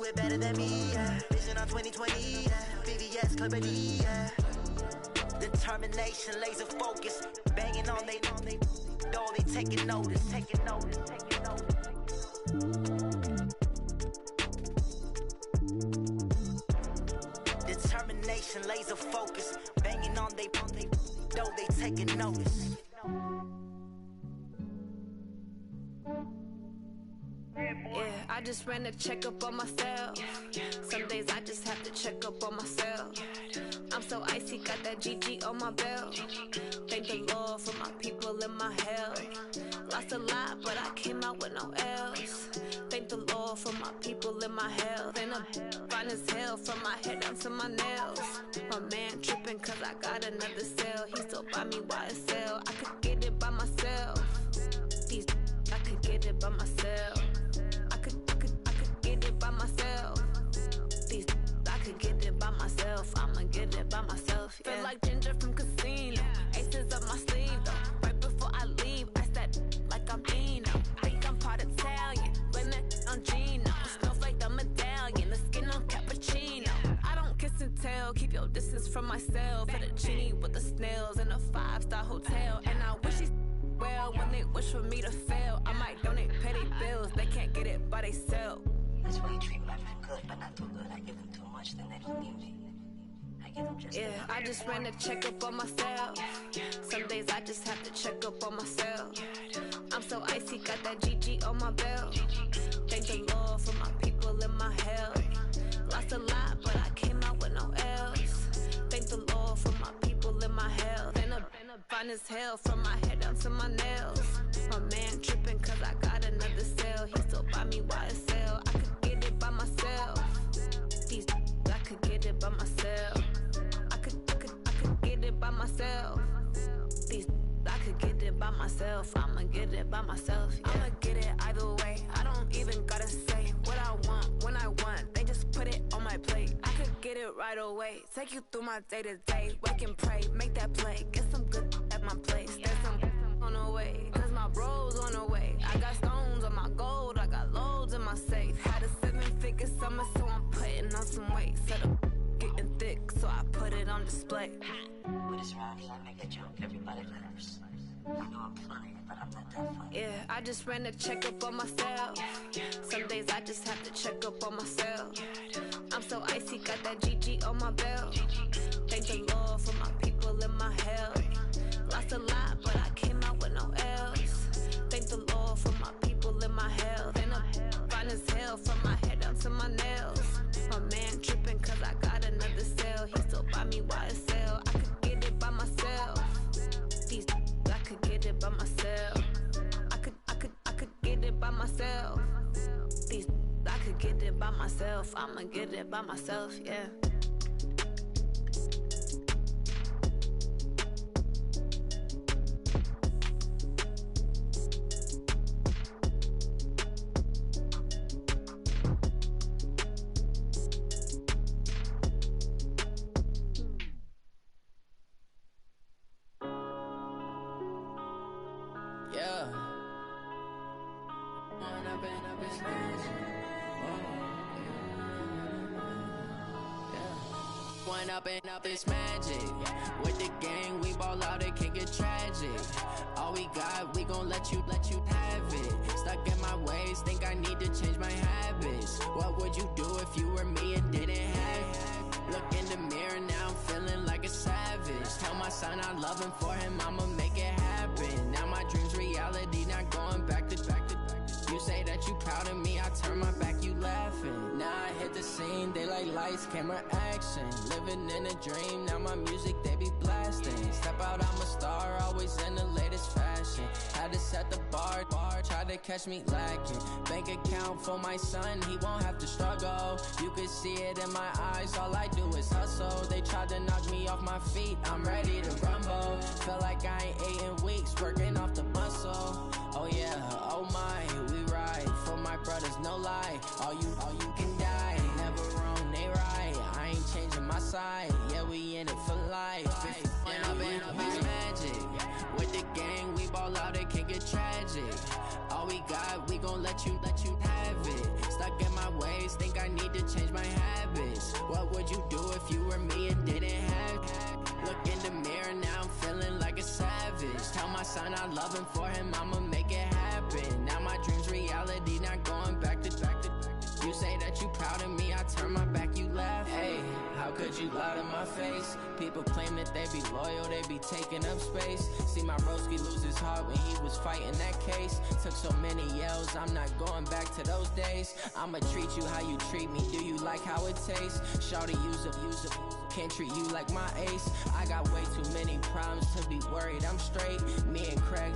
it better than me, yeah. Vision on 2020, yeah. VVS, Liberty, yeah. Determination, laser focus, banging on they door, they taking notice. Determination, laser focus, banging on they door, they taking notice. Yeah, I just ran a checkup on myself. Some days I just have to check up on myself. I'm so icy, got that GG on my belt. Thank the Lord for my people in my health. Lost a lot, but I came out with no L's. Thank the Lord for my people in my health. And I'm fine as hell from my head down to my nails. My man tripping cause I got another cell. He still buy me YSL. I could get it by myself. These I could get it by myself. I could get it by myself. These I could get it by myself. I'ma get it by myself. Yeah. Feel like Ginger from Casino. Aces up my sleeve though. Right before I leave, I said like I'm Dino. Think I'm part Italian. Blame that on Gino. Snowflake the medallion. The skin on cappuccino. I don't kiss and tell. Keep your distance from myself. Fettuccine with the snails in a 5-star hotel. And I wish he's well when they wish for me to fail. I might donate petty bills. They can't get it by they self. That's why you treat my friend good, but not too good. I give them too much, then they don't need me. I give them just enough. I just ran a checkup on myself. Some days I just have to check up on myself. I'm so icy, got that GG on my belt. Thank the Lord for my people in my health. Lost a lot, but I came out with no L's. Thank the Lord for my people in my health. And I'm fine as hell from my head down to my nails. My man tripping cause I got another cell. He still buy me YSL. I could get it by myself. These I could get it by myself. I could get it by myself. These I could get it by myself. I'ma get it by myself. Yeah. I'ma get it either way. I don't even gotta say what I want when I want. They just put it on my plate. I could get it right away. Take you through my day to day. Wake and pray, make that play. Get some good at my place. There's some on the way. Cause my bro's on the way. I got stones on my gold. I got loads in my safe. Had a 7-figure summer, so I'm putting on some weight. Set up getting thick, so I put it on display. With this round here, I make a joke. Everybody laughs. I know I'm funny, but I'm not that funny. Yeah, I just ran a checkup on myself. Some days I just have to check up on myself. I'm so icy, got that GG on my belt. Thank the Lord for my people in my health. Lost a lot, but I came out with no L's. Thank the Lord for my people in my health. And I'm fine as hell from my head down to my nails. My man tripping cause I got another cell. He still buy me YSL. I could get it by myself. These I could get it by myself. I could get it by myself. These I could get it by myself. I'ma get it by myself, yeah. Up this magic. With the gang, we ball out, it can get tragic. All we got, we gon' let you have it. Stuck in my ways, think I need to change my habits. What would you do if you were me and didn't have it? Look in the mirror, now I'm feeling like a savage. Tell my son I love him, for him I'ma make it happen. Now my dream's reality, not going back to. You say that you proud of me, I turn my back, you laughing. Now I hit the scene, they like lights, camera, action. Living in a dream, now my music, they be blasting. Step out, I'm a star, always in the latest fashion. Had to set the bar, try to catch me lacking. Bank account for my son, he won't have to struggle. You could see it in my eyes, all I do is hustle. They tried to knock me off my feet, I'm ready to rumble. Feel like I ain't ate in weeks, working off the muscle. Oh yeah, oh my, we ride for my brothers, no lie. All you can die, never wrong, they right. I ain't changing my side, yeah, we in it for life. When up in it's magic. With the gang, we ball out, it can get tragic. All we got, we gon' let you have it. Stuck in my ways, think think I need to change my habits. What would you do if you were me and didn't have? Look in the mirror, now I'm feeling like a savage. Tell my son I love him, for him I'ma make it happen. Now my dream's reality, not going back to. You say that you proud of me, I turn my back, you laugh. Hey, how could you lie to my face? People claim that they be loyal, they be taking up space. See my broski lose his heart when he was fighting that case. Took so many yells, I'm not going back to those days. I'ma treat you how you treat me, do you like how it tastes? Shawty, use up, can't treat you like my ace. I got way too many problems to be worried, I'm straight. Me and Craig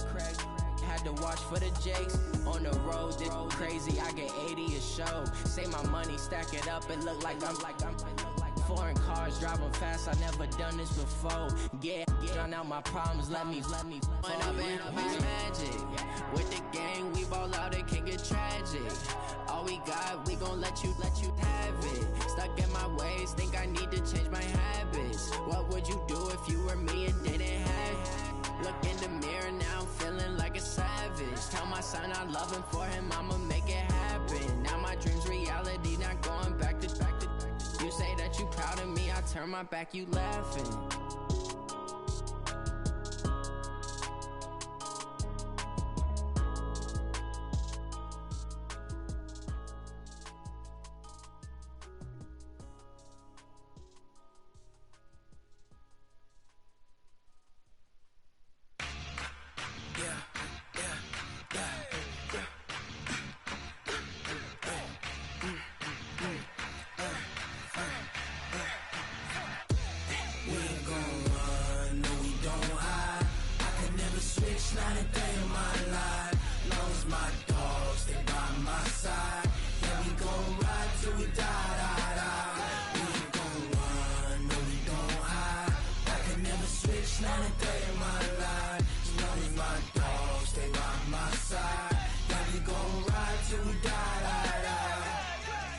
had to watch for the Jakes. On the road, this crazy, I get 80 a show. Say my money, stack it up, it look like I'm foreign cars, driving fast, I never done this before. Yeah, drown out my problems, let me When up and up is magic. With the gang, we ball out, it can get tragic. All we got, we gon' let you have it. Stuck in my ways, think I need to change my habits. What would you do if you were me and didn't have? Look in the mirror, now I'm feeling like a savage. Tell my son I love him, for him I'ma make it happen. Now my dream's reality, not going back to. You say that you proud of me, I turn my back, you laughing.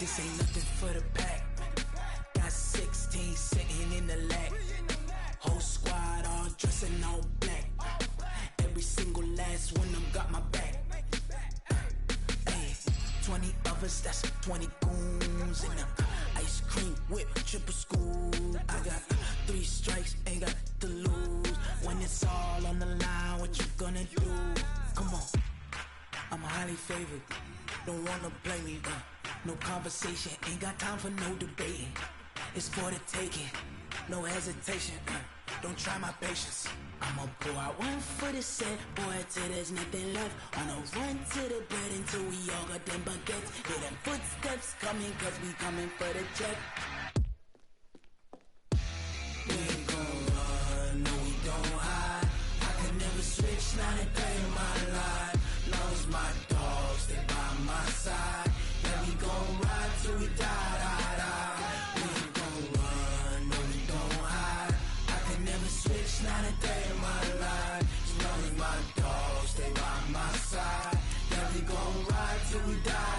This ain't nothing for the pack. Got 16 sitting in the lap. Whole squad all dressing all black. Every single last one of them got my back. Hey, 20 of us, that's 20 goons in them. Ice cream whip, triple scoop. I got 3 strikes, ain't got to lose. When it's all on the line, what you gonna do? Come on, I'm highly favored. Don't wanna play me, no conversation, ain't got time for no debating. It's for the taking, no hesitation. Don't try my patience. I'ma pour out one for the set, boy, till there's nothing left. On a run to the bread until we all got them baguettes. Hear them footsteps coming, cause we coming for the check. We ain't gon' run, no we don't hide. I can never switch, not a day in my life. Long as my dogs stay by my side. Yeah, we gon' ride till we die. We ain't gon' run, no we don't hide. I can never switch, not a day in my life. As long as my dogs stay by my side. Yeah, we gon' ride till we die.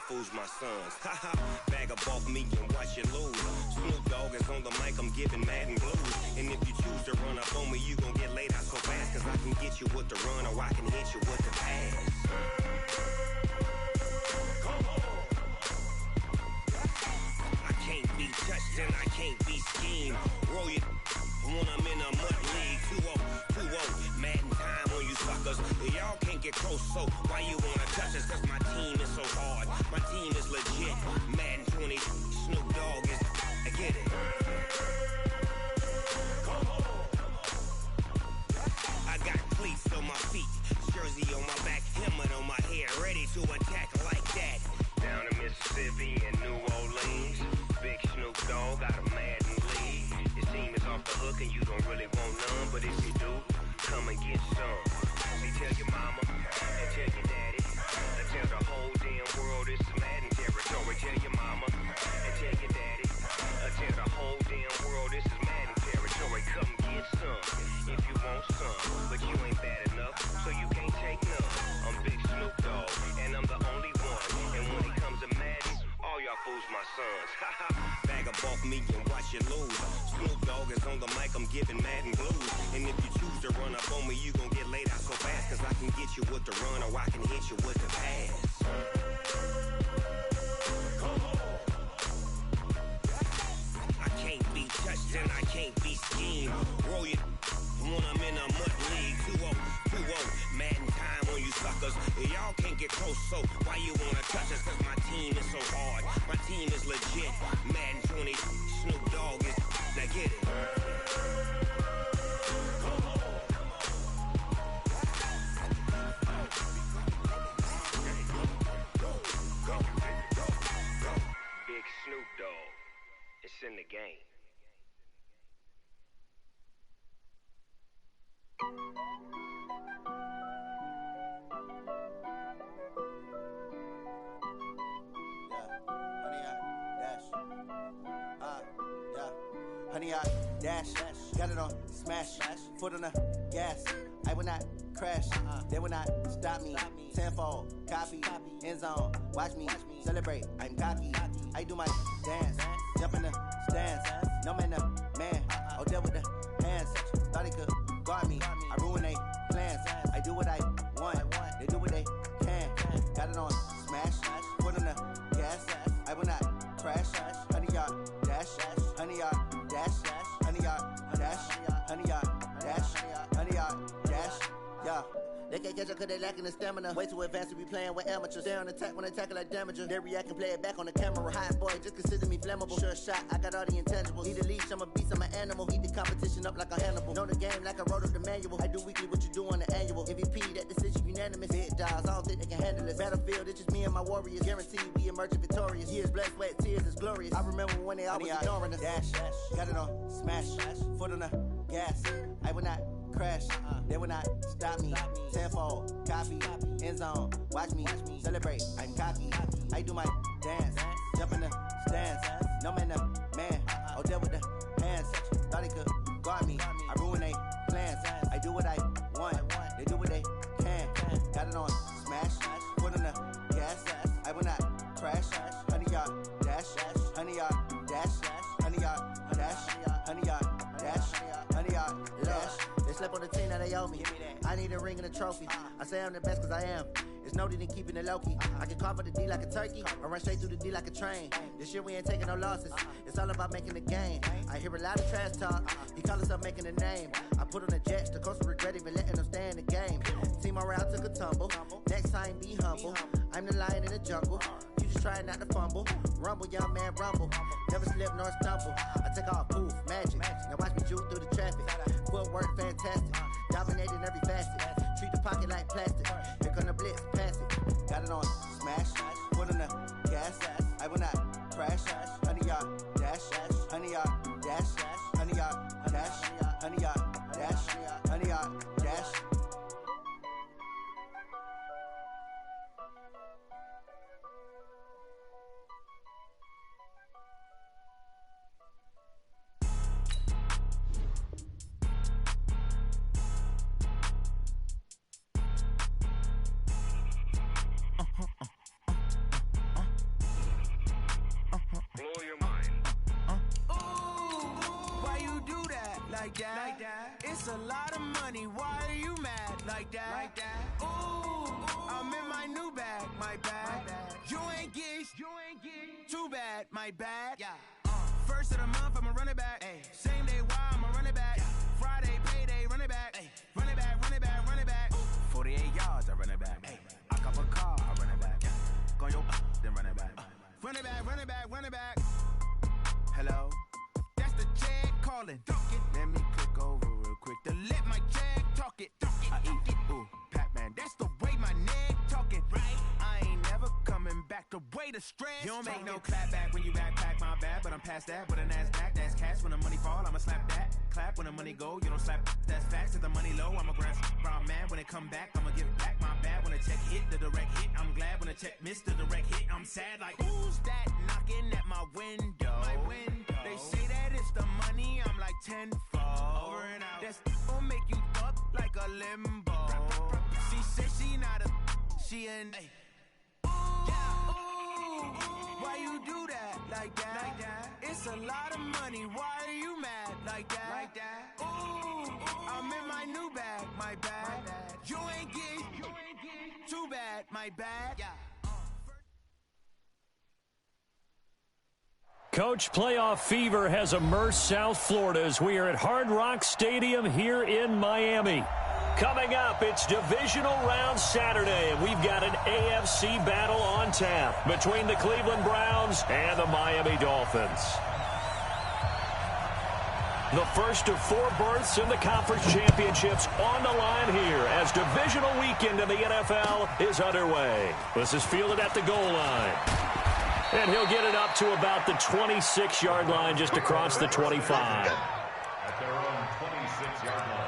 Fools my sons. Haha, bag up off me and watch you lose. Snoop Dogg is on the mic, I'm giving Madden blues. And if you choose to run up on me, you gon' get laid out so fast. Cause I can get you with the run or I can hit you with the pass. Come on. I can't be touched and I can't be schemed. Roll you when I'm in a mud league. 2-0, Madden time on you sucker. get close, so why you wanna touch us? Cause my team is so hard. My team is legit. Madden 20, Snoop Dogg is, I get it. I got cleats on my feet, jersey on my back, helmet on my head, ready to attack like that. Down in Mississippi and New Orleans, Big Snoop Dogg got a Madden league. His team is off the hook and you don't really want none, but if you do, come and get some. See, tell your mama and tell your daddy, and tell the whole damn world this is Madden territory. Tell your mama and tell your daddy, and tell the whole damn world this is Madden territory. Come get some if you want some, but you ain't bad enough, so you can't take none. I'm Big Snoop Dogg, and I'm the only one. And when it comes to Madden, all y'all fools my sons. Bag up off me and watch you lose. Snoop Dogg is on the mic, I'm giving Madden blues. And if you choose to run up on me, you gon' get laid out so fast. Cause I can get you with the run or I can hit you with the pass. I can't be touched and I can't be schemed. Roll you when I'm in a mud league. 2-0, 2-0, Madden time on you suckers. Y'all can't get close, so why you wanna touch us? Cause my team is so hard. My team is legit. Madden 20, Snoop Dogg is, now get it. Big Snoop Dogg, it's in the game. Honey, I dash, got it on smash, foot on the gas. I will not crash, they will not stop me. Tenfold, copy, end zone, watch me celebrate. I'm cocky, I do my dance, jump in the stands. No man, the man, oh, deal with the hands. Thought he could guard me, I ruin they plans. I do what I want, they do what they can. Got it on smash, foot on the gas. I will not crash, honey, y'all dash, honey, y'all dash, honey, y'all dash, honey, y'all dash, honey, y'all dash, yeah. They can't catch up cause they lacking the stamina. Way too advanced to be playing with amateurs. Stay on attack when they tackle like damager. They react and play it back on the camera. Hot boy, just consider me flammable. Sure shot, I got all the intangibles. Need a leash, I'm a beast, I'm an animal. Heat the competition up like a Hannibal. Know the game like I wrote up the manual. I do weekly what you do on the annual. MVP, that decision unanimous. Big dogs, I don't think they can handle it. Battlefield, it's just me and my warriors. Guaranteed we emerge victorious. Years, blood, sweat, tears, is glorious. I remember when they always ignoring us. Dash, got it on smash, foot on the gas. I will not crash, they will not stop me. Tenfold, copy, end zone, watch me celebrate. I'm cocky, I do my dance, jump in the stands. No man, the man, oh, deal with the hands. Thought he could guard me, I ruin they plans. I do what I want, they do what they can. Got it on smash, foot on the gas. I will not crash, honey, y'all dash, honey, y'all dash, honey, y'all dash, honey, y'all dash, honey, y'all dash. They slept on the team, now they owe me. I need a ring and a trophy. I say I'm the best cause I am. It's no need in keeping it low-key. I can carve up the D like a turkey, or run straight through the D like a train. This year we ain't taking no losses. It's all about making the game. I hear a lot of trash talk. He call himself making a name. I put on the Jets, the coach will regret even letting them stay in the game. Team around took a tumble. Next time be humble. I'm the lion in the jungle. You just try not to fumble. Rumble, young man, rumble. Never slip nor stumble. I take off, poof, magic. Now watch me juke through the traffic. Footwork fantastic. Dominating every facet. Treat the pocket like plastic. Here come the blitz, pass it. Got it on smash, foot on the gas. I will not crash. Honey, y'all dash, honey, y'all dash, honey, y'all dash, honey, y'all dash, honey, y'all dash. Blow your mind. Why you do that? Like that? It's a lot of money. Why are you mad? Like that? Ooh, I'm in my new bag. My bad. You ain't get too bad. My bad. Yeah. First of the month, I'ma run it back. Ay. Same day, why I'ma run it back. Yeah. Friday, payday, run it back. Ay. Run it back, run it back, run it back. 48 yards, I run it back. afraid of stress. You don't make no clap back when you backpack, my bad, but I'm past that. With a NASDAQ, that's cash. When the money fall, I'ma slap that. Clap when the money go, you don't slap. That's facts. If the money low, I'ma grab brown man. When it come back, I'ma give back my bad. When the check hit, the direct hit, I'm glad. When the check missed the direct hit, I'm sad. Like, who's that knocking at my window? They say that it's the money, I'm like tenfold. Over and out. That's gon' make you fuck like a limbo. She said she not a, she an. Why you do that like that? It's a lot of money. Why are you mad like that? Ooh, I'm in my new bag, my bad. You ain't getting too bad, my bad. Coach, playoff fever has immersed South Florida as we are at Hard Rock Stadium here in Miami. Coming up, it's Divisional Round Saturday, and we've got an AFC battle on tap between the Cleveland Browns and the Miami Dolphins. The first of 4 berths in the conference championships on the line here as divisional weekend in the NFL is underway. This is fielded at the goal line. And he'll get it up to about the 26-yard line just across the 25. At their own 26-yard line.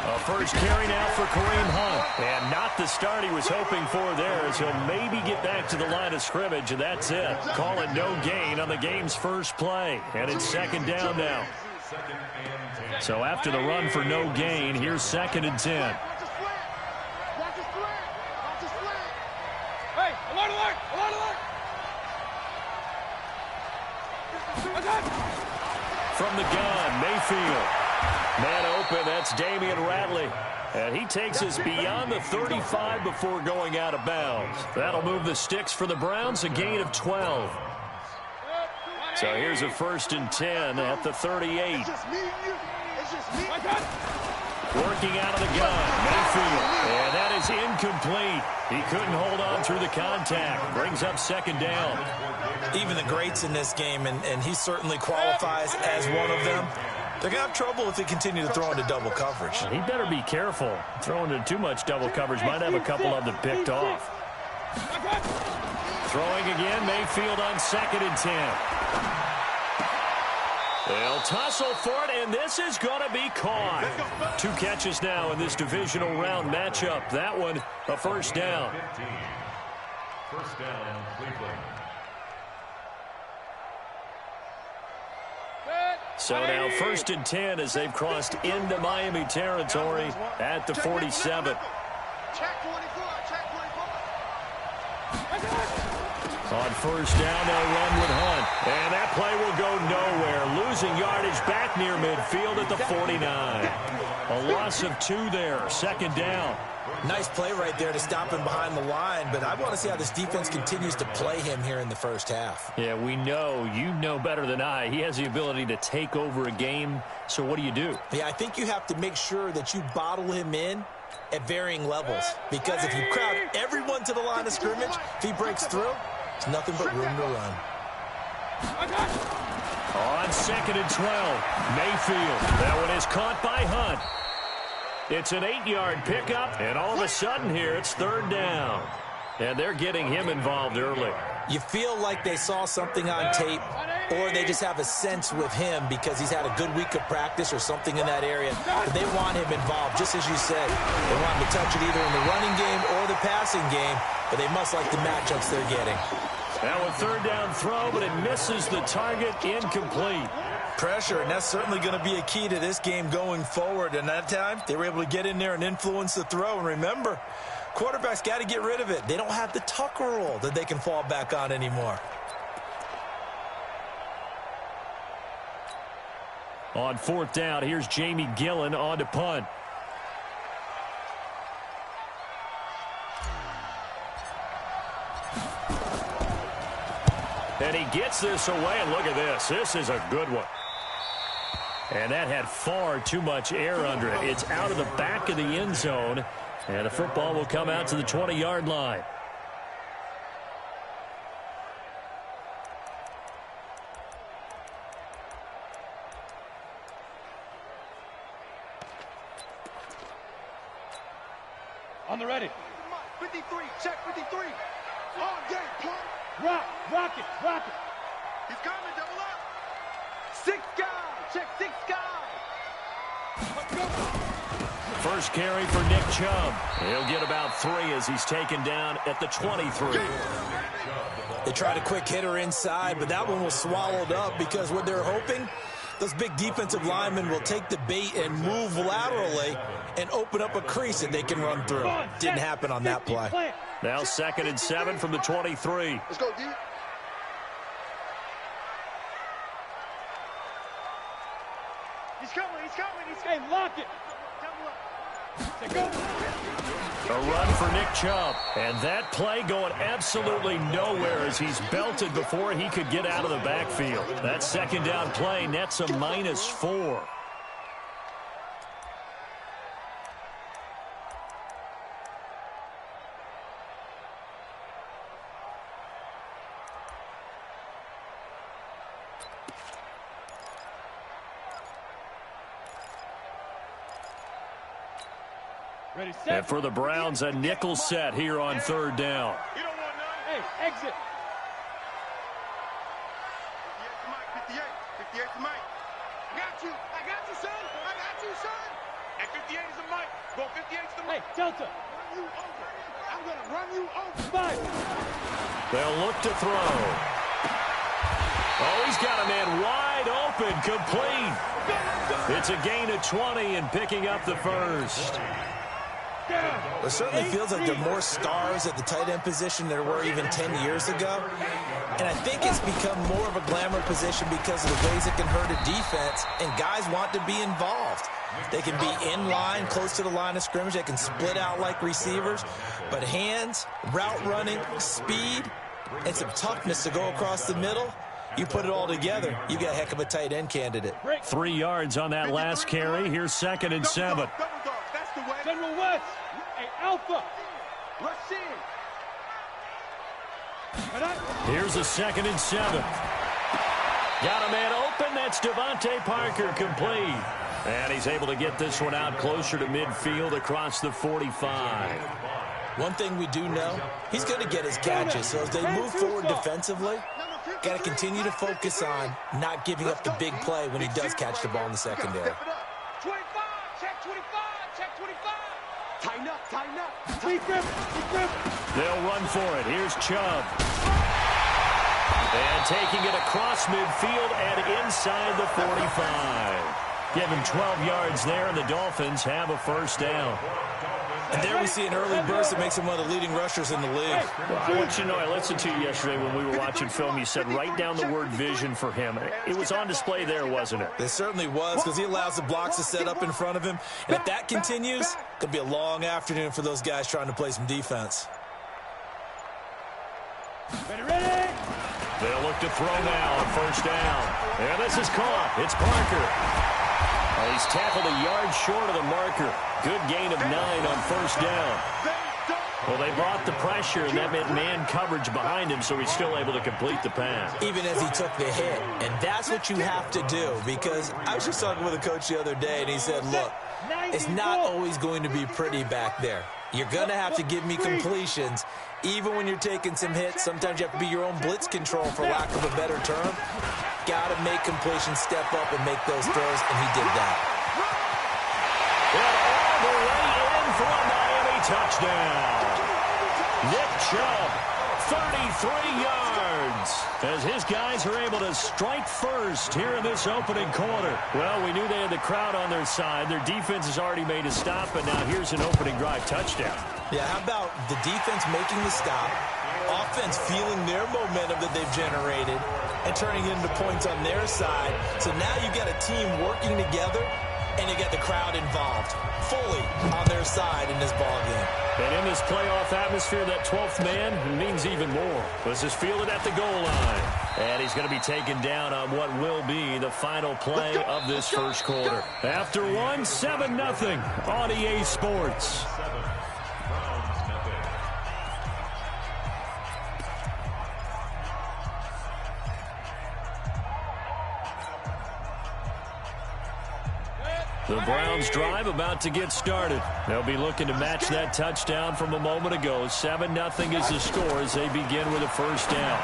A first carry now for Kareem Hunt. And not the start he was hoping for there, as he'll maybe get back to the line of scrimmage, and that's it. Call it no gain on the game's first play. And it's second down now. So after the run for no gain, here's 2nd and 10. From the gun, Mayfield. Man open, that's Damian Ratley. And he takes us beyond the 35 before going out of bounds. That'll move the sticks for the Browns, a gain of 12. So here's a 1st and 10 at the 38. Working out of the gun, Mayfield. And that is incomplete. He couldn't hold on through the contact. Brings up 2nd down. Even the greats in this game, and he certainly qualifies as one of them, they're going to have trouble if they continue to throw into double coverage. He better be careful. Throwing into too much double coverage might have a couple of them picked off. Throwing again, Mayfield on 2nd and 10. They'll tussle for it, and this is going to be caught. 2 catches now in this divisional round matchup. That one, a first down. First down, Cleveland. So now 1st and 10 as they've crossed into Miami territory at the 47. On 1st down, they'll run with Hunt. And that play will go nowhere. Losing yardage back near midfield at the 49. A loss of 2 there. 2nd down. Nice play right there to stop him behind the line, but I want to see how this defense continues to play him here in the first half. Yeah, we know. You know better than I. He has the ability to take over a game, so what do you do? Yeah, I think you have to make sure that you bottle him in at varying levels, because if you crowd everyone to the line of scrimmage, if he breaks through, it's nothing but room to run. On 2nd and 12, Mayfield. That one is caught by Hunt. It's an 8-yard pickup, and all of a sudden here, it's 3rd down. And they're getting him involved early. You feel like they saw something on tape, or they just have a sense with him because he's had a good week of practice or something in that area. But they want him involved, just as you said. They want him to touch it either in the running game or the passing game, but they must like the matchups they're getting. Now a 3rd down throw, but it misses the target, incomplete. Pressure, and that's certainly going to be a key to this game going forward. And that time, they were able to get in there and influence the throw. And remember, quarterbacks got to get rid of it. They don't have the Tucker rule that they can fall back on anymore. On 4th down, here's Jamie Gillen on to punt. And he gets this away, and look at this. This is a good one. And that had far too much air under it. It's out of the back of the end zone, and the football will come out to the 20-yard line. On the ready. 53, check 53. On game, plumb. Rock it. He's coming, double up. 6 guys, check 6 guys. Let's go. First carry for Nick Chubb. He'll get about 3 as he's taken down at the 23. They tried a quick hitter inside, but that one was swallowed up because what they're hoping, those big defensive linemen will take the bait and move laterally and open up a crease that they can run through. Didn't happen on that play. Now 2nd and 7 from the 23. Let's go, D. He's coming. Hey, lock it. Go. A run for Nick Chubb. And that play going absolutely nowhere as he's belted before he could get out of the backfield. That second down play nets a -4. Ready, set. And for the Browns, a nickel set here on 3rd down. You don't want none. Hey, exit. 58 to Mike. I got you, son. And 58 is a Mike. Go 58 to Mike. Hey, Delta. Run you over. I'm going to run you over. 5. They'll look to throw. Oh, he's got a man wide open, complete. It's a gain of 20 and picking up the first. It certainly feels like there are more stars at the tight end position than there were even 10 years ago. And I think it's become more of a glamour position because of the ways it can hurt a defense, and guys want to be involved. They can be in line, close to the line of scrimmage. They can split out like receivers. But hands, route running, speed, and some toughness to go across the middle, you put it all together, you got a heck of a tight end candidate. 3 yards on that last carry. Here's 2nd and 7. That's the way. General West. Hey, Alpha. Rush in. Here's a 2nd and 7. Got a man open. That's Devontae Parker, complete. And he's able to get this one out closer to midfield across the 45. One thing we do know, he's going to get his catches. So as they move forward defensively, got to continue to focus on not giving up the big play when he does catch the ball in the secondary. 25, check 25. Tighten up. Deep grip. They'll run for it. Here's Chubb. And taking it across midfield and inside the 45. Give him 12 yards there, and the Dolphins have a first down. And there we see an early burst that makes him one of the leading rushers in the league. Well, I want you to know, I listened to you yesterday when we were watching film. You said write down the word vision for him. It was on display there, wasn't it? It certainly was, because he allows the blocks to set up in front of him. And if that continues, it could be a long afternoon for those guys trying to play some defense. Ready. They'll look to throw now on first down. And this is caught. It's Parker. Oh, he's tackled a yard short of the marker. Good gain of 9 on first down. Well, they brought the pressure, and that meant man coverage behind him, so he's still able to complete the pass. Even as he took the hit. And that's what you have to do, because I was just talking with a coach the other day, and he said, look, it's not always going to be pretty back there. You're going to have to give me completions. Even when you're taking some hits, sometimes you have to be your own blitz control, for lack of a better term. Got to make completions, step up, and make those throws, and he did that. And all the way in for a Miami touchdown. Nick Chubb, 33 yards, as his guys are able to strike first here in this opening quarter. Well, we knew they had the crowd on their side. Their defense has already made a stop, but now here's an opening drive touchdown. Yeah, how about the defense making the stop, offense feeling their momentum that they've generated, and turning it into points on their side. So now you've got a team working together, and you get the crowd involved, fully on their side in this ball game. And in this playoff atmosphere, that 12th man means even more. This is fielded at the goal line. And he's going to be taken down on what will be the final play of this first quarter. After one, 7-0 on EA Sports. The Browns drive about to get started. They'll be looking to match that touchdown from a moment ago. 7-0 is the score as they begin with a first down.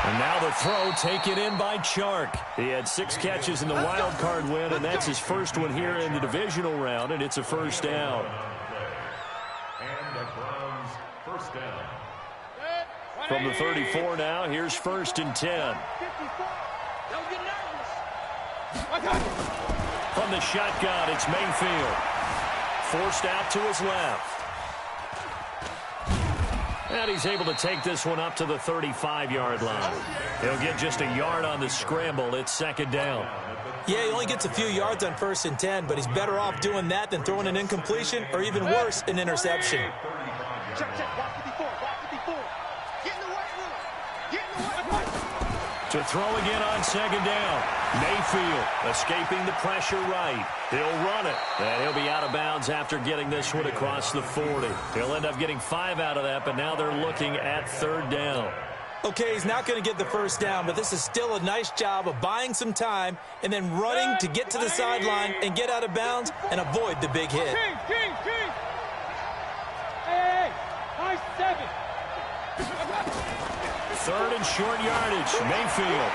And now the throw taken in by Chark. He had 6 catches in the wild card win, and that's his first one here in the divisional round, and it's a first down. And the Browns first down. From the 34 now, here's 1st and 10. Don't get nervous. From the shotgun, it's Mayfield. Forced out to his left. And he's able to take this one up to the 35-yard line. He'll get just a yard on the scramble. It's 2nd down. Yeah, he only gets a few yards on 1st and 10, but he's better off doing that than throwing an incompletion or even worse, an interception. Check, block 54, block 54. Get in the weight room. Get in the weight room. To throw again on 2nd down. Mayfield escaping the pressure right. He'll run it. And he'll be out of bounds after getting this one across the 40. He'll end up getting 5 out of that, but now they're looking at 3rd down. Okay, he's not going to get the first down, but this is still a nice job of buying some time and then running to get to the sideline and get out of bounds and avoid the big hit. King. Hey, nice 7. 3rd and short yardage. Mayfield.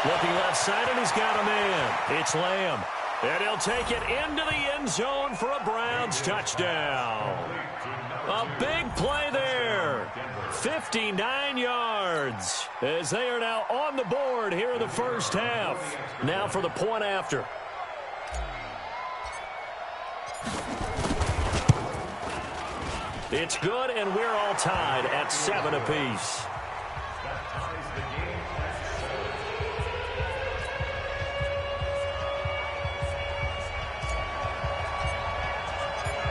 Looking left side, and he's got a man. It's Lamb. And he'll take it into the end zone for a Browns touchdown. A big play there. 59 yards as they are now on the board here in the first half. Now for the point after. It's good, and we're all tied at 7 apiece.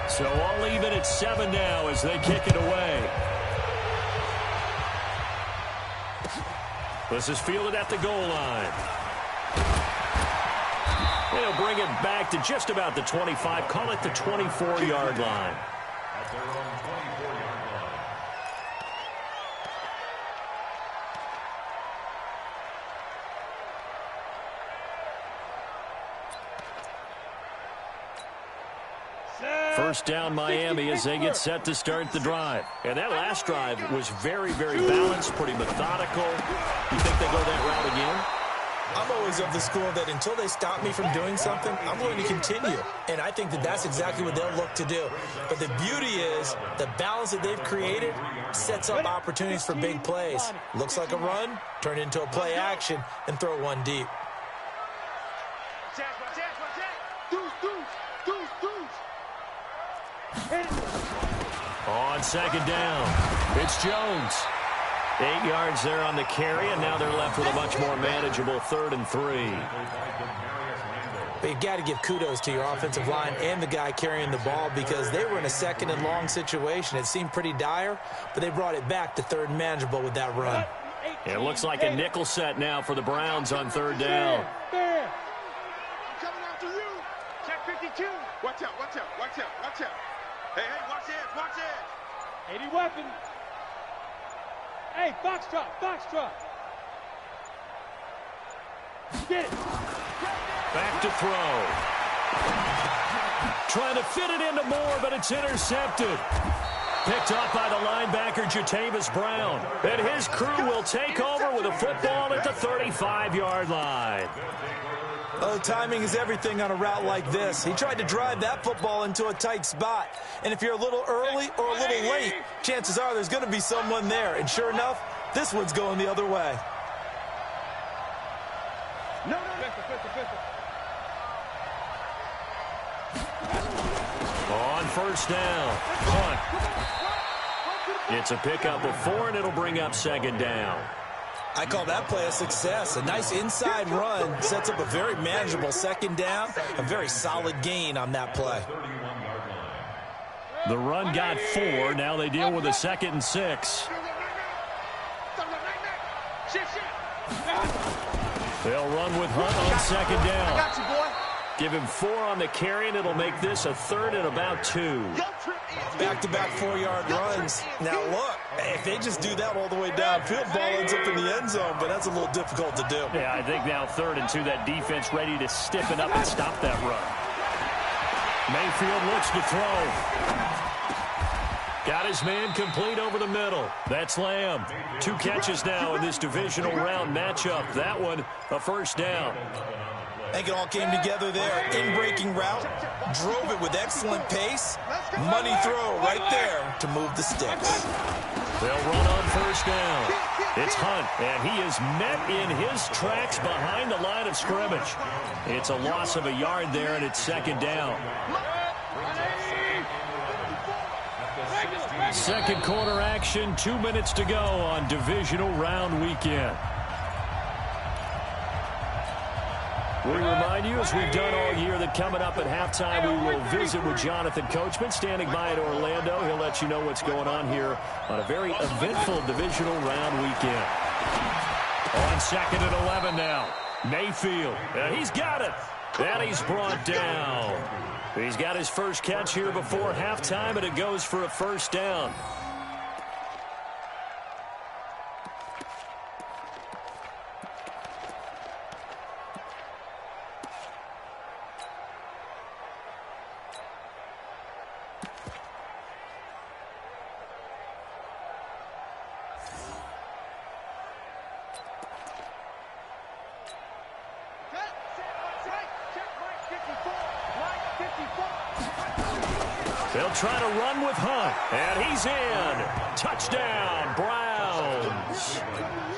So all even at 7 now as they kick it away. This is fielded at the goal line. They'll bring it back to just about the 25. Call it the 24-yard line. At their own 24-yard line. First down Miami as they get set to start the drive. And that last drive was very, very balanced, pretty methodical. You think they go that route again? I'm always of the school that until they stop me from doing something, I'm going to continue. And I think that that's exactly what they'll look to do. But the beauty is the balance that they've created sets up opportunities for big plays. Looks like a run, turn into a play action, and throw one deep. On 2nd down, it's Jones. 8 yards there on the carry, and now they're left with a much more manageable 3rd and 3. But you've got to give kudos to your offensive line and the guy carrying the ball because they were in a 2nd and long situation. It seemed pretty dire, but they brought it back to 3rd and manageable with that run. It looks like a nickel set now for the Browns on 3rd down. I'm coming after you. Check 52. Watch out. Hey, watch it. 80 weapon. Hey, foxtrot. Get it. Back to throw. Trying to fit it into Moore, but it's intercepted. Picked up by the linebacker, Jatavis Brown. And his crew will take over with a football at the 35-yard line. Oh, timing is everything on a route like this. He tried to drive that football into a tight spot. And if you're a little early or a little late, chances are there's going to be someone there. And sure enough, this one's going the other way. No. On 1st down. Punt. It's a pickup of 4, and it'll bring up 2nd down. I call that play a success. A nice inside run sets up a very manageable second down, a very solid gain on that play. The run got 4. Now they deal with a 2nd and 6. They'll run with Hunt on 2nd down. I got you, boy. Give him 4 on the carry, and it'll make this a 3rd and about 2. Back-to-back 4-yard runs. Now, look, if they just do that all the way downfield, ball ends up in the end zone, but that's a little difficult to do. Yeah, I think now 3rd and 2, that defense ready to stiffen up and stop that run. Mayfield looks to throw. Got his man complete over the middle. That's Lamb. 2 catches now in this divisional round matchup. That one, a first down. I think it all came together there. In-breaking route, drove it with excellent pace. Money throw right there to move the sticks. They'll run on first down. It's Hunt, and he is met in his tracks behind the line of scrimmage. It's a loss of a yard there, and it's 2nd down. Second quarter action, 2 minutes to go on divisional round weekend. We remind you, as we've done all year, that coming up at halftime, we will visit with Jonathan Coachman, standing by in Orlando. He'll let you know what's going on here on a very eventful divisional round weekend. On 2nd and 11 now. Mayfield, and he's got it. And he's brought down. He's got his first catch here before halftime, and it goes for a first down. They'll try to run with Hunt, and he's in. Touchdown, Browns.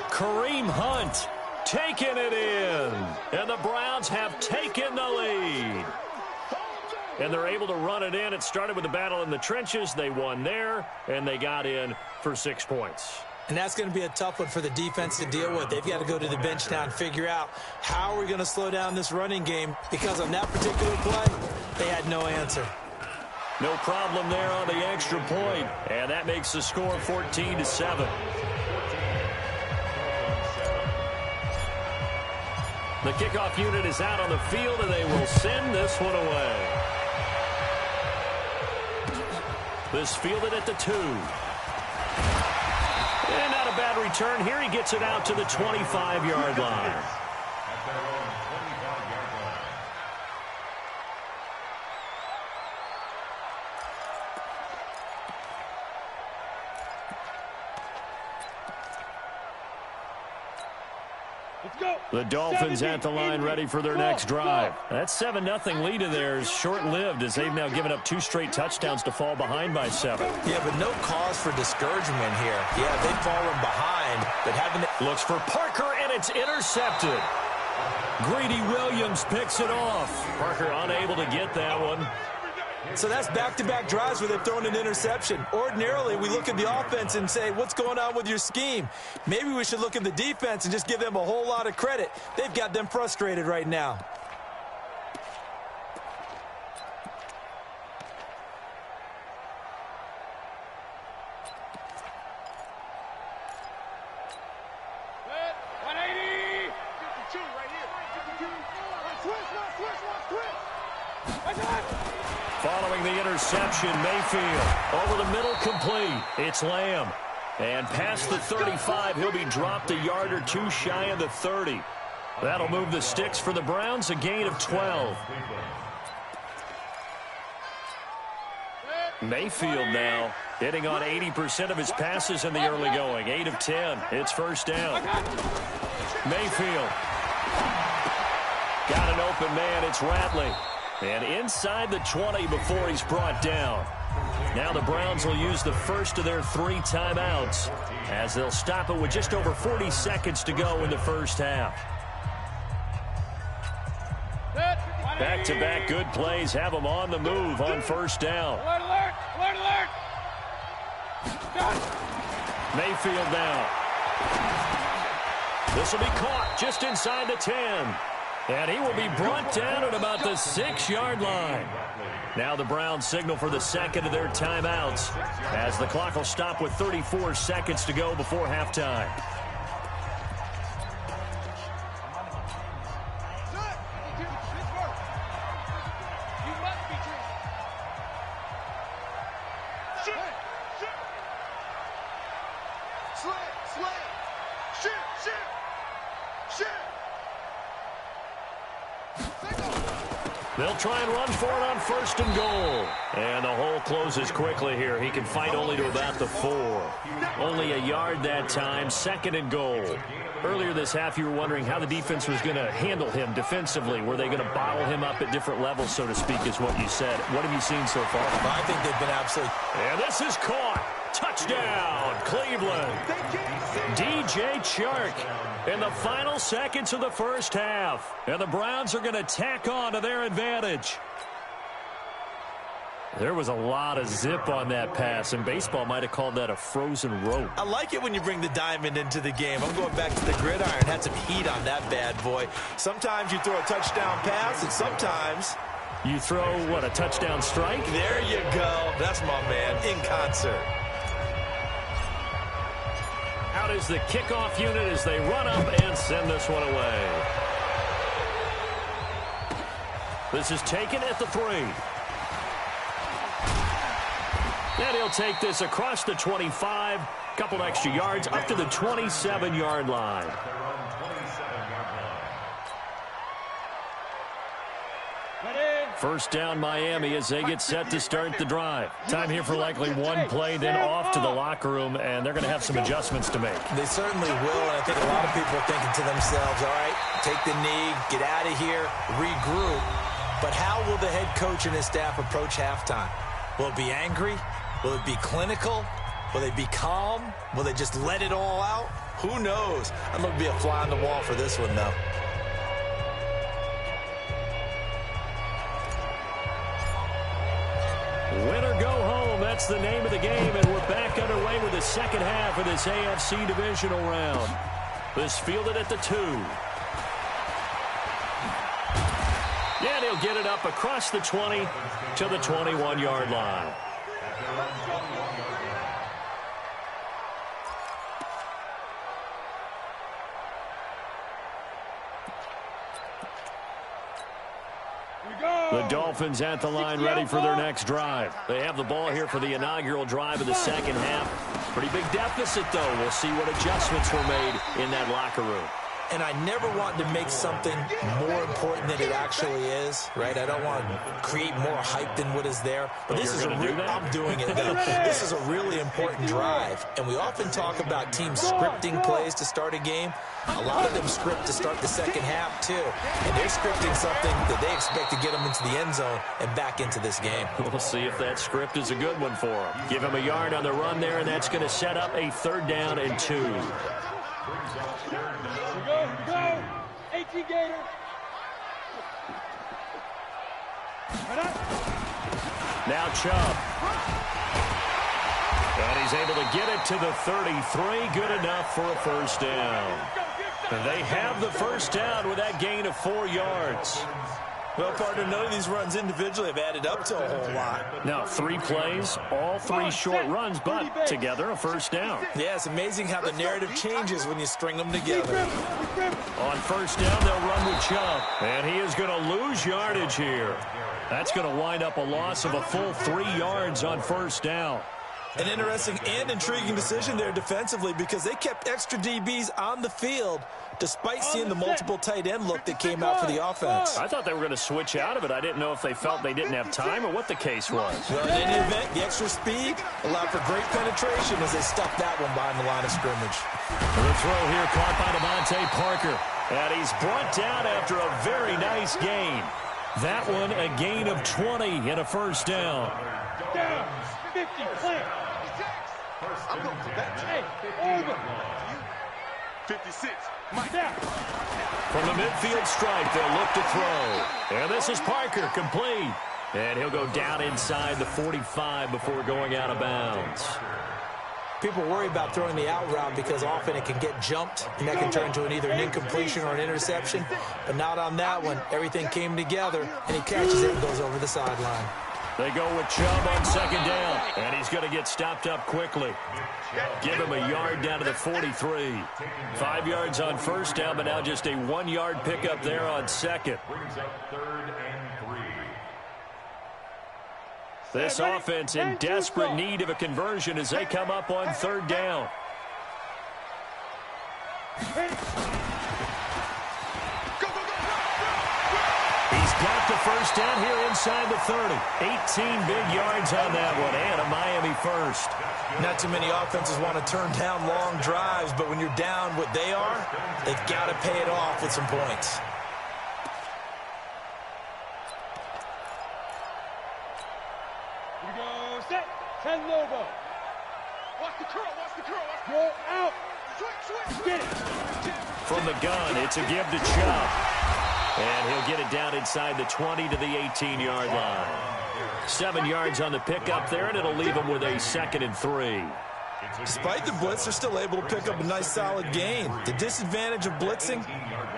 Kareem Hunt taking it in, and the Browns have taken the lead. And they're able to run it in. It started with a battle in the trenches. They won there, and they got in for 6 points. And that's going to be a tough one for the defense to deal with. They've got to go to the bench now and figure out how are we going to slow down this running game, because on that particular play, they had no answer. No problem there on the extra point, and that makes the score 14-7. The kickoff unit is out on the field, and they will send this one away. This fielded at the 2. And not a bad return here. He gets it out to the 25-yard line. The Dolphins at the line ready for their next drive. That 7-0 lead of theirs short-lived, as they've now given up 2 straight touchdowns to fall behind by 7. Yeah, but no cause for discouragement here. Yeah, they've fallen behind, but having it... Looks for Parker, and it's intercepted. Greedy Williams picks it off. Parker unable to get that one. So that's back-to-back drives where they've thrown an interception. Ordinarily, we look at the offense and say, what's going on with your scheme? Maybe we should look at the defense and just give them a whole lot of credit. They've got them frustrated right now. Following the interception, Mayfield over the middle, complete. It's Lamb. And past the 35, he'll be dropped a yard or 2 shy of the 30. That'll move the sticks for the Browns, a gain of 12. Mayfield now hitting on 80% of his passes in the early going. 8 of 10. It's first down. Mayfield. Got an open man. It's Ratley. And inside the 20 before he's brought down. Now the Browns will use the first of their 3 timeouts, as they'll stop it with just over 40 seconds to go in the first half. Back-to-back good plays have them on the move on first down. Alert, alert, alert, alert. Mayfield now. This will be caught just inside the 10. And he will be brought down at about the 6-yard line. Now the Browns signal for the second of their timeouts as the clock will stop with 34 seconds to go before halftime. They'll try and run for it on 1st and goal. And the hole closes quickly here. He can fight only to about the 4. Only a yard that time, 2nd and goal. Earlier this half, you were wondering how the defense was going to handle him defensively. Were they going to bottle him up at different levels, so to speak, is what you said. What have you seen so far? I think they've been absolutely... And this is caught. Touchdown, Cleveland. DJ Chark in the final seconds of the first half. And the Browns are going to tack on to their advantage. There was a lot of zip on that pass, and baseball might have called that a frozen rope. I like it when you bring the diamond into the game. I'm going back to the gridiron. Had some heat on that bad boy. Sometimes you throw a touchdown pass, and sometimes... you throw, what, a touchdown strike? There you go. That's my man, in concert. Out is the kickoff unit as they run up and send this one away. This is taken at the 3. And he'll take this across the 25, couple extra yards, up to the 27-yard line. First down Miami as they get set to start the drive. Time here for likely one play, then off to the locker room, and they're going to have some adjustments to make. They certainly will, and I think a lot of people are thinking to themselves, all right, take the knee, get out of here, regroup. But how will the head coach and his staff approach halftime? Will it be angry? Will it be clinical? Will they be calm? Will they just let it all out? Who knows? I'd love to be a fly on the wall for this one, though. Win or go home, that's the name of the game, and we're back underway with the second half of this AFC Divisional round. This fielded at the 2. And he'll get it up across the 20 to the 21-yard line. The Dolphins at the line ready for their next drive. They have the ball here for the inaugural drive of the second half. Pretty big deficit, though. We'll see what adjustments were made in that locker room. And I never want to make something more important than it actually is, right? I don't want to create more hype than what is there. But this is I'm doing it, though. This is a really important drive. And we often talk about teams scripting plays to start a game. A lot of them script to start the second half, too. And they're scripting something that they expect to get them into the end zone and back into this game. We'll see if that script is a good one for them. Give him a yard on the run there, and that's going to set up a 3rd down and 2. Go! 18 Gator! Now Chubb. And he's able to get it to the 33. Good enough for a first down. And they have the first down with that gain of 4 yards. Well, partner, none of these runs individually have added up to a whole lot. Now, 3 plays, all 3 short runs, but together a first down. Yeah, it's amazing how the narrative changes when you string them together. On first down, they'll run with Chubb. And he is going to lose yardage here. That's going to wind up a loss of a full 3 yards on first down. An interesting and intriguing decision there defensively because they kept extra DBs on the field despite seeing the multiple tight end look that came out for the offense. I thought they were going to switch out of it. I didn't know if they felt they didn't have time or what the case was. Well, in any event, the extra speed allowed for great penetration as they stuffed that one behind the line of scrimmage. The throw here caught by Devontae Parker. And he's brought down after a very nice gain. That one a gain of 20 and a first down. Down! 50, plant! I'm going to that. Hey, over! 56. From the midfield stripe, they'll look to throw. And this is Parker, complete. And he'll go down inside the 45 before going out of bounds. People worry about throwing the out route because often it can get jumped, and that can turn into either an incompletion or an interception. But not on that one. Everything came together, and he catches it and goes over the sideline. They go with Chubb on second down, and he's going to get stopped up quickly. Give him a yard down to the 43. 5 yards on first down, but now just a 1-yard pickup there on second. Brings up 3rd and 3. This offense in desperate need of a conversion as they come up on 3rd down. He's got the first down here inside the 30. 18 big yards on that one, and a Miami first. Not too many offenses want to turn down long drives, but when you're down what they are, they've got to pay it off with some points. Here we go, set, 10 Lobo. Watch the curl, watch the curl. Go out. Switch. Get it. From the gun, it's a give to Chubb. And he'll get it down inside the 20 to the 18-yard line. 7 yards on the pickup there, and it'll leave him with a 2nd and 3. Despite the blitz, they're still able to pick up a nice solid gain. The disadvantage of blitzing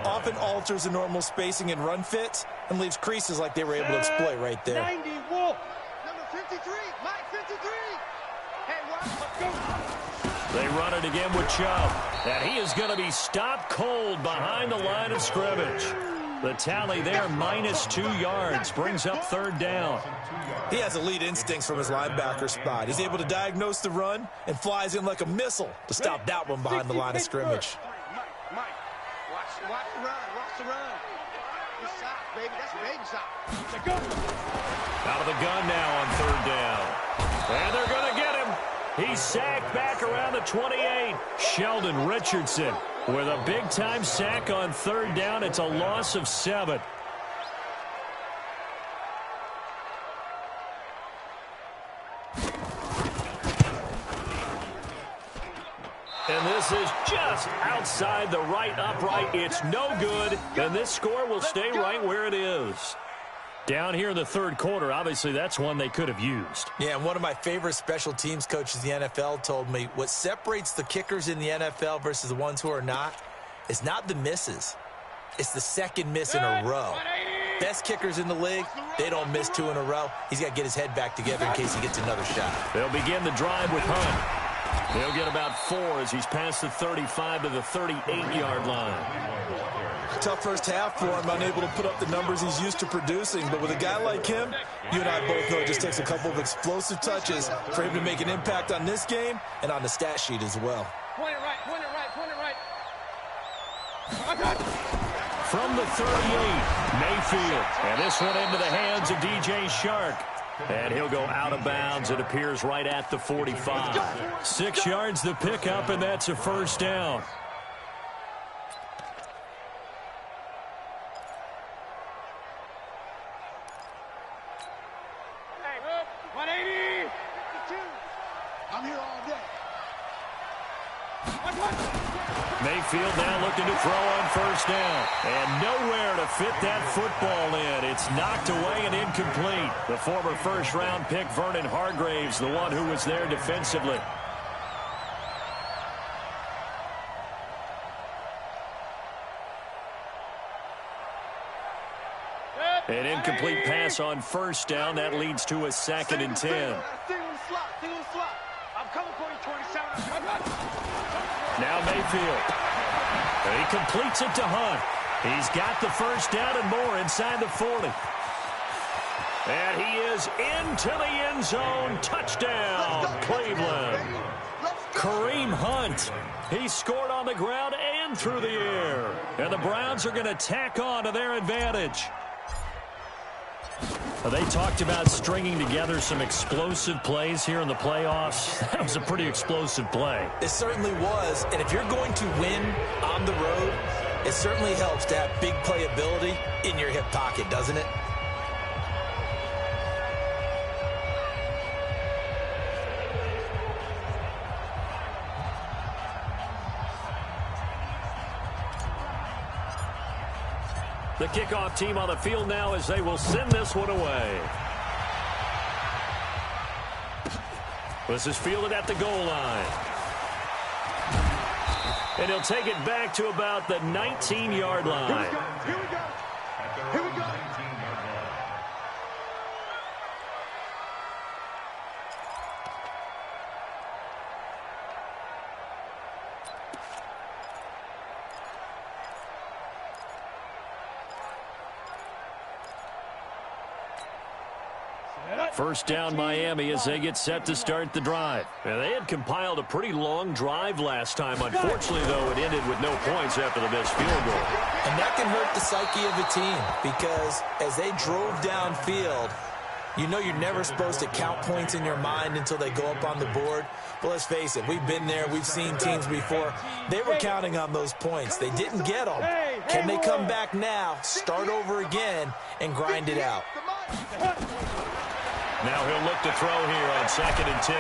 often alters the normal spacing and run fits and leaves creases like they were able to exploit right there. 90 Wolf. Number 53, Mike 53. Hey, let's go. They run it again with Chubb, and he is going to be stopped cold behind the line of scrimmage. The tally there, -2 yards, brings up 3rd down. He has elite instincts from his linebacker spot. He's able to diagnose the run and flies in like a missile to stop that one behind the line of scrimmage. Mike, watch the run. Good shot, baby, that's a baby shot. Out of the gun now on 3rd down. And they're going to get him. He's sacked back around the 28. Sheldon Richardson with a big-time sack on 3rd down. It's a loss of 7. And this is just outside the right upright. It's no good. And this score will stay right where it is. Down here in the 3rd quarter, obviously that's one they could have used. Yeah, and one of my favorite special teams coaches in the NFL told me what separates the kickers in the NFL versus the ones who are not is not the misses. It's the second miss in a row. Best kickers in the league, they don't miss 2 in a row. He's got to get his head back together in case he gets another shot. They'll begin the drive with Hunt. He'll get about 4 as he's past the 35 to the 38-yard line. Tough first half for him, unable to put up the numbers he's used to producing. But with a guy like him, you and I both know it just takes a couple of explosive touches for him to make an impact on this game and on the stat sheet as well. Point it right. From the 38, Mayfield. And this one into the hands of DJ Shark. And he'll go out of bounds. It appears right at the 45. 6 yards the pickup, and that's a first down. Mayfield now looking to throw on first down. And nowhere to fit that football in. It's knocked away and incomplete. The former first-round pick, Vernon Hargraves, the one who was there defensively. An incomplete pass on first down. That leads to a 2nd and 10. Single slot. I'm coming for you, 27. Now Mayfield. He completes it to Hunt. He's got the first down and more inside the 40. And he is into the end zone. Touchdown, Cleveland. Kareem Hunt. He scored on the ground and through the air. And the Browns are going to tack on to their advantage. They talked about stringing together some explosive plays here in the playoffs. That was a pretty explosive play. It certainly was. And if you're going to win on the road, it certainly helps to have big playability in your hip pocket, doesn't it? The kickoff team on the field now as they will send this one away. This is fielded at the goal line. And he'll take it back to about the 19-yard line. Here we go. Here we go. First down Miami as they get set to start the drive. Now, they had compiled a pretty long drive last time. Unfortunately, though, it ended with no points after the missed field goal. And that can hurt the psyche of a team because as they drove downfield, you know you're never supposed to count points in your mind until they go up on the board. But let's face it, we've been there. We've seen teams before. They were counting on those points. They didn't get them. Can they come back now, start over again, and grind it out? Now he'll look to throw here on 2nd and 10.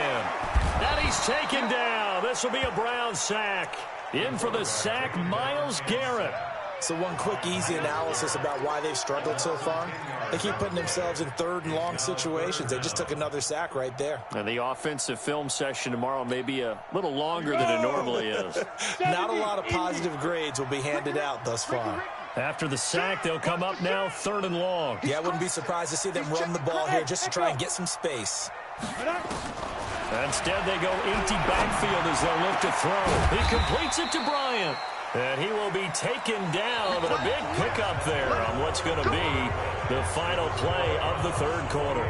And he's taken down. This will be a Brown sack. In for the sack, Myles Garrett. So one quick, easy analysis about why they've struggled so far. They keep putting themselves in 3rd and long situations. They just took another sack right there. And the offensive film session tomorrow may be a little longer than it normally is. Not a lot of positive grades will be handed out thus far. After the sack, they'll come up now 3rd and long. Yeah, I wouldn't be surprised to see them run the ball here just to try and get some space. Instead, they go empty backfield as they'll look to throw. He completes it to Bryant. And he will be taken down, but a big pickup there on what's going to be the final play of the 3rd quarter.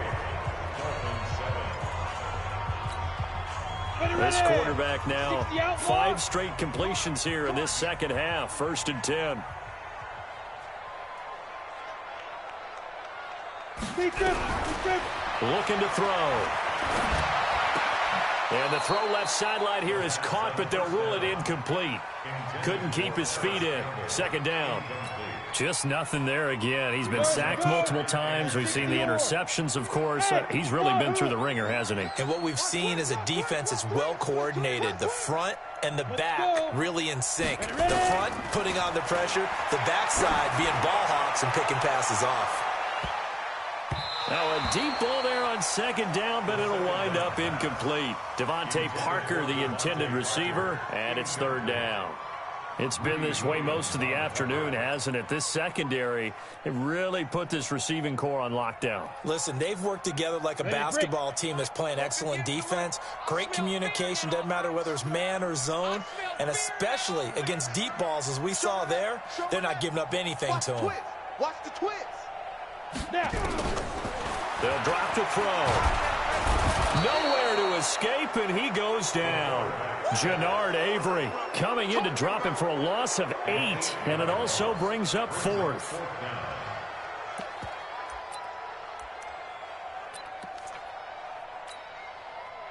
This quarterback now, 5 straight completions here in this second half. 1st and 10. Looking to throw. And the throw left sideline here is caught, but they'll rule it incomplete. Couldn't keep his feet in. 2nd down. Just nothing there again. He's been sacked multiple times. We've seen the interceptions, of course. He's really been through the ringer, hasn't he? And what we've seen is a defense that's well coordinated. The front and the back really in sync. The front putting on the pressure. The backside being ball hawks and picking passes off. Now a deep ball there on 2nd down, but it'll wind up incomplete. Devontae Parker, the intended receiver, and it's 3rd down. It's been this way most of the afternoon, hasn't it? This secondary, it really put this receiving core on lockdown. Listen, they've worked together like a basketball team that's playing excellent defense. Great communication, doesn't matter whether it's man or zone, and especially against deep balls, as we saw there, they're not giving up anything to them. Watch the twins. They'll drop to throw. Nowhere to escape, and he goes down. Jannard Avery coming in to drop him for a loss of 8, and it also brings up 4th.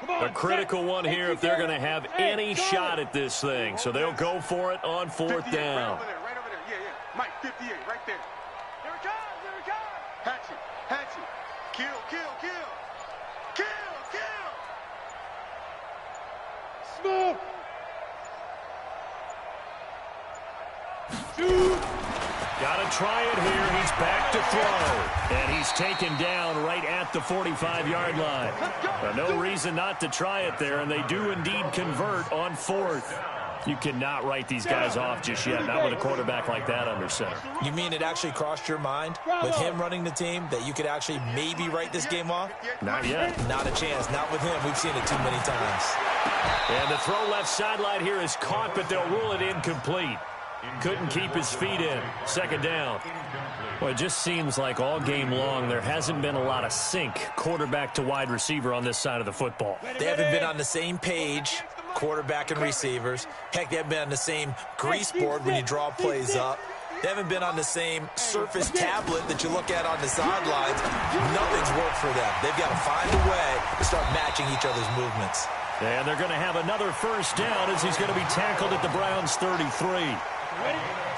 A critical one here if they're going to have any shot at this thing. So they'll go for it on 4th down. Right over there. Yeah. Mike, 58, right there. Here it comes. Here it comes. Hatchet. Kill. Smoke. Gotta try it here. He's back to throw. And he's taken down right at the 45-yard line. No reason not to try it there, and they do indeed convert on 4th. You cannot write these guys off just yet, not with a quarterback like that under center. You mean it actually crossed your mind with him running the team that you could actually maybe write this game off? Not yet. Not a chance. Not with him. We've seen it too many times. And the throw left sideline here is caught, but they'll rule it incomplete. Couldn't keep his feet in. 2nd down. Well, it just seems like all game long there hasn't been a lot of sync quarterback to wide receiver on this side of the football. They haven't been on the same page, quarterback and receivers. Heck, they haven't been on the same grease board when you draw plays up. They haven't been on the same surface tablet that you look at on the sidelines. Nothing's worked for them. They've got to find a way to start matching each other's movements. And they're going to have another 1st down as he's going to be tackled at the Browns' 33.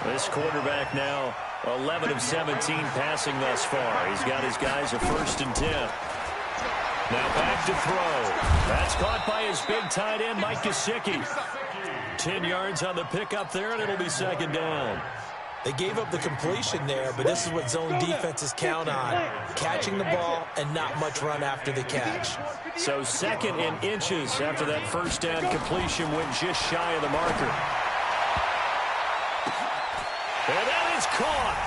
This quarterback now 11 of 17 passing thus far. He's got his guys a 1st and 10. Now back to throw. That's caught by his big tight end, Mike Gesicki. 10 yards on the pickup there, and it'll be 2nd down. They gave up the completion there, but this is what zone defenses count on. Catching the ball and not much run after the catch. So 2nd and inches after that 1st down completion went just shy of the marker. And that is caught.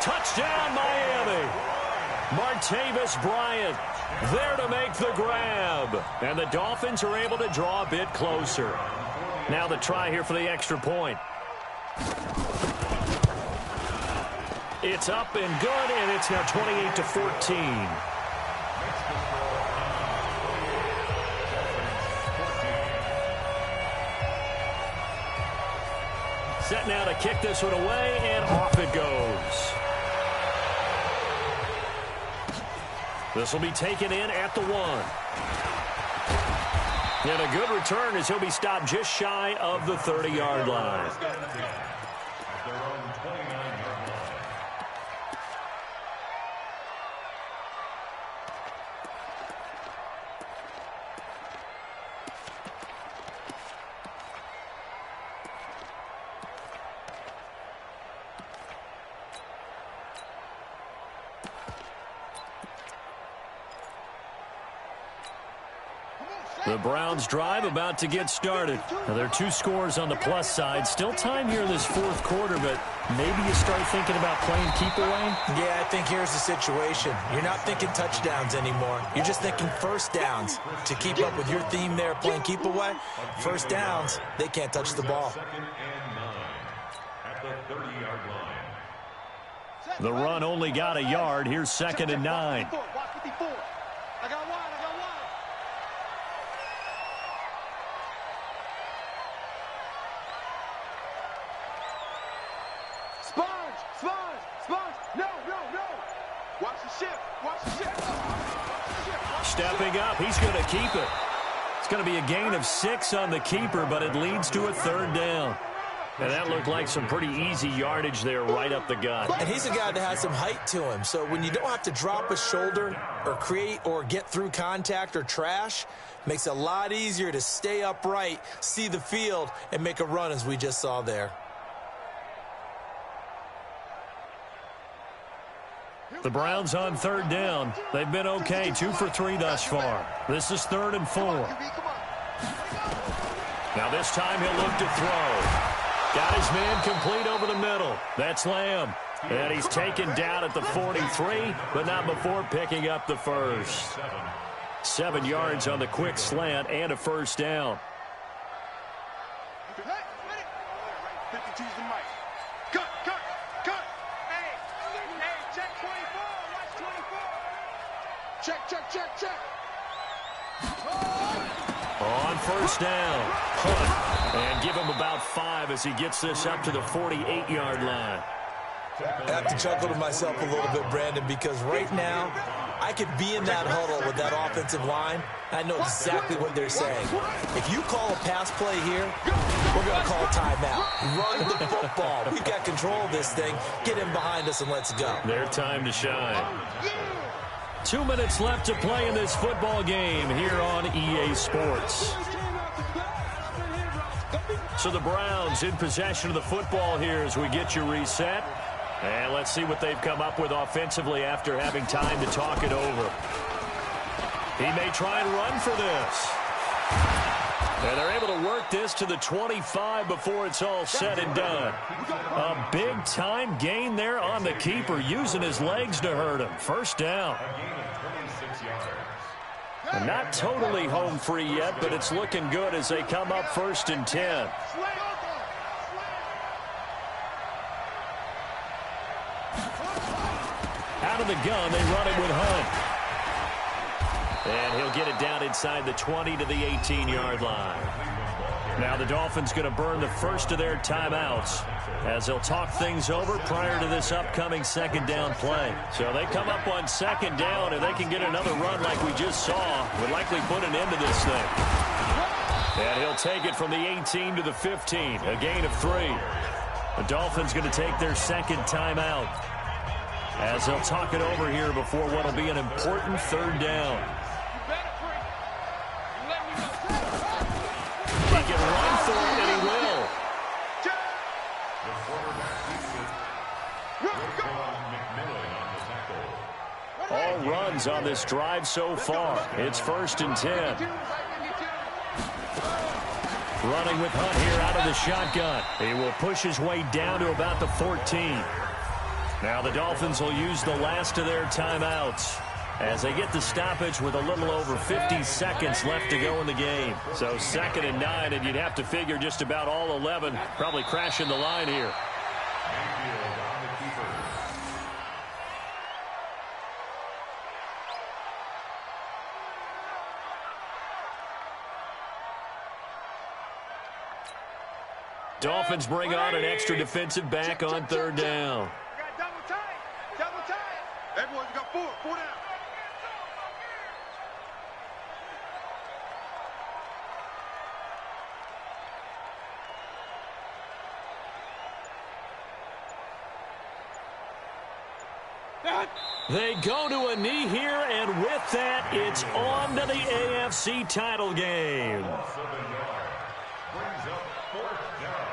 Touchdown, Miami. Martavis Bryant there to make the grab. And the Dolphins are able to draw a bit closer. Now the try here for the extra point. It's up and good, and it's now 28-14. Set now to kick this one away, and off it goes. This will be taken in at the 1. And a good return as he'll be stopped just shy of the 30-yard line. The Browns drive about to get started. Now, there are 2 scores on the plus side. Still time here in this 4th quarter, but maybe you start thinking about playing keep away? Yeah, I think here's the situation. You're not thinking touchdowns anymore. You're just thinking first downs. To keep up with your theme there, playing keep away, first downs, they can't touch the ball. The run only got a yard. Here's 2nd and 9. I got one. Sponge. No. Watch the ship. Stepping up, he's going to keep it. It's going to be a gain of 6 on the keeper, but it leads to a 3rd down. And that looked like some pretty easy yardage there right up the gut. And he's a guy that has some height to him. So when you don't have to drop a shoulder or create or get through contact or trash, makes it a lot easier to stay upright, see the field, and make a run as we just saw there. The Browns on 3rd down. They've been okay, 2 for 3 thus far. This is 3rd and 4. Now this time he'll look to throw. Got his man complete over the middle. That's Lamb. And he's taken down at the 43, but not before picking up the first. 7 yards on the quick slant and a first down. Check. On first down, punt, and give him about 5 as he gets this up to the 48-yard line. I have to chuckle to myself a little bit, Brandon, because right now I could be in that huddle with that offensive line. I know exactly what they're saying. If you call a pass play here, we're going to call timeout. Run the football. We've got control of this thing. Get him behind us and let's go. Their time to shine. 2 minutes left to play in this football game here on EA Sports. So the Browns in possession of the football here as we get you reset. And let's see what they've come up with offensively after having time to talk it over. He may try and run for this. And they're able to work this to the 25 before it's all said and done. A big-time gain there on the keeper, using his legs to hurt him. First down. And not totally home free yet, but it's looking good as they come up 1st and 10. Out of the gun, they run it with Hunt. And he'll get it down inside the 20 to the 18-yard line. Now the Dolphins going to burn the first of their timeouts as they'll talk things over prior to this upcoming 2nd down play. So they come up on 2nd down, and they can get another run like we just saw. Would likely put an end to this thing. And he'll take it from the 18 to the 15, a gain of 3. The Dolphins going to take their 2nd timeout as they'll talk it over here before what will be an important 3rd down. He can run for it, and he will. All runs on this drive so far. It's 1st and 10. Running with Hunt here out of the shotgun. He will push his way down to about the 14. Now the Dolphins will use the last of their timeouts as they get the stoppage with a little over 50 seconds left to go in the game. So 2nd and 9, and you'd have to figure just about all 11 probably crashing the line here. Dolphins bring on an extra defensive back on 3rd down. Double tight. Double tight. Everyone's got 4 down. They go to a knee here, and with that, it's on to the AFC title game. Brings up 4th down.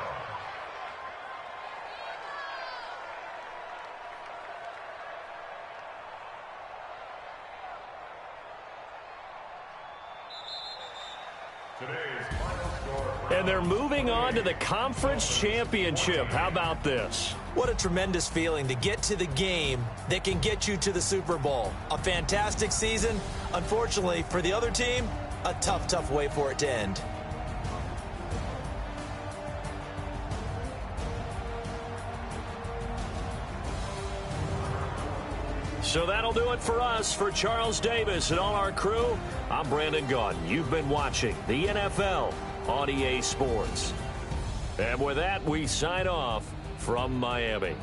Today's final score. And they're moving on to the conference championship. How about this? What a tremendous feeling to get to the game that can get you to the Super Bowl. A fantastic season. Unfortunately, for the other team, a tough way for it to end. So that'll do it for us. For Charles Davis and all our crew, I'm Brandon Gaudin. You've been watching the NFL on EA Sports. And with that, we sign off from Miami.